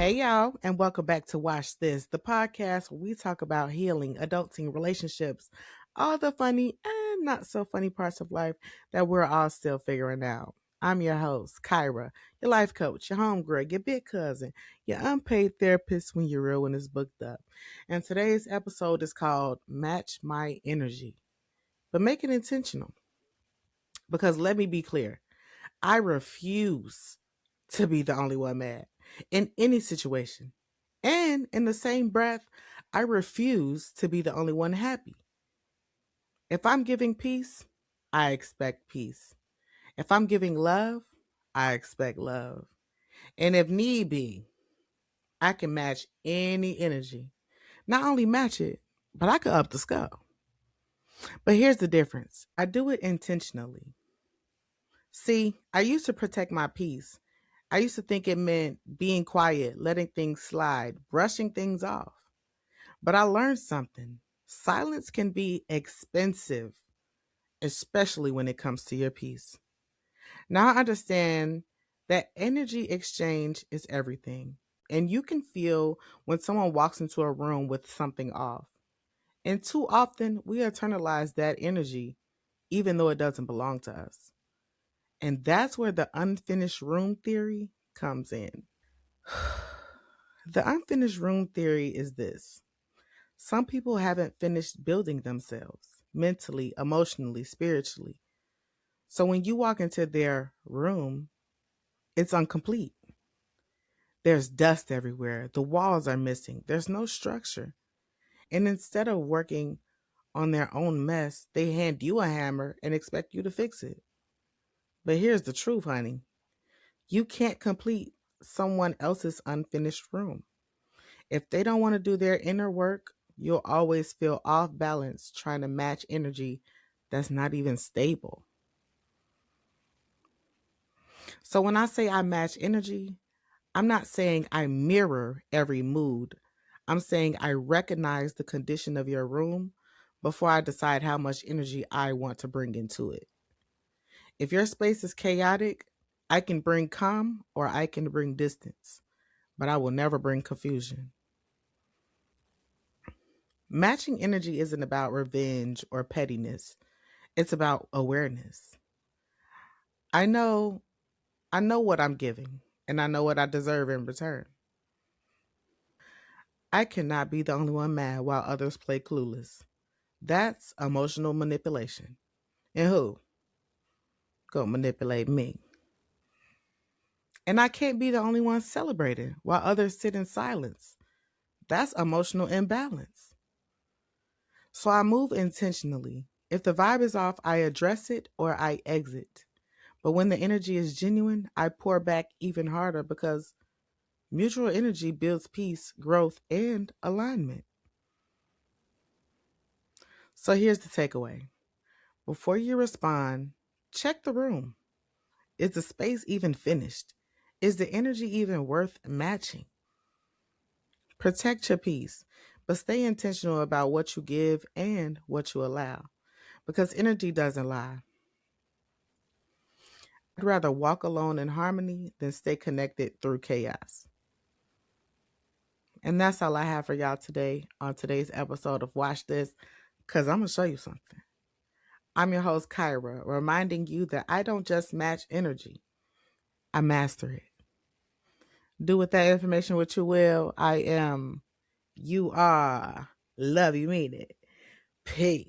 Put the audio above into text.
Hey, y'all, and welcome back to Watch This, the podcast where we talk about healing, adulting, relationships, all the funny and not so funny parts of life that we're all still figuring out. I'm your host, Kyra, your life coach, your homegirl, your big cousin, your unpaid therapist when you're real when it's booked up. And today's episode is called Match My Energy, but make it intentional. Because let me be clear, I refuse to be the only one mad in any situation. And in the same breath, I refuse to be the only one happy. If I'm giving peace, I expect peace. If I'm giving love, I expect love. And if need be, I can match any energy. Not only match it, but I could up the skull. But here's the difference, I do it intentionally. See, I used to protect my peace. I used to think it meant being quiet, letting things slide, brushing things off. But I learned something. Silence can be expensive, especially when it comes to your peace. Now I understand that energy exchange is everything. And you can feel when someone walks into a room with something off. And too often we internalize that energy, even though it doesn't belong to us. And that's where the unfinished room theory comes in. The unfinished room theory is this: some people haven't finished building themselves mentally, emotionally, spiritually. So when you walk into their room, it's incomplete. There's dust everywhere. The walls are missing. There's no structure. And instead of working on their own mess, they hand you a hammer and expect you to fix it. But here's the truth, honey. You can't complete someone else's unfinished room. If they don't want to do their inner work, you'll always feel off balance trying to match energy that's not even stable. So when I say I match energy, I'm not saying I mirror every mood. I'm saying I recognize the condition of your room before I decide how much energy I want to bring into it. If your space is chaotic, I can bring calm or I can bring distance, but I will never bring confusion. Matching energy isn't about revenge or pettiness. It's about awareness. I know I know what I'm giving and I know what I deserve in return. I cannot be the only one mad while others play clueless. That's emotional manipulation. And who? Go manipulate me. And I can't be the only one celebrating while others sit in silence. That's emotional imbalance. So I move intentionally. If the vibe is off, I address it or I exit. But when the energy is genuine, I pour back even harder because mutual energy builds peace, growth, and alignment. So here's the takeaway. Before you respond, check the room. Is the space even finished? Is the energy even worth matching? Protect your peace, but stay intentional about what you give and what you allow because energy doesn't lie. I'd rather walk alone in harmony than stay connected through chaos. And that's all I have for y'all today on today's episode of Watch This, because I'm going to show you something. I'm your host, Kyra, reminding you that I don't just match energy, I master it. Do with that information what you will. I am, you are, love you, mean it. Peace.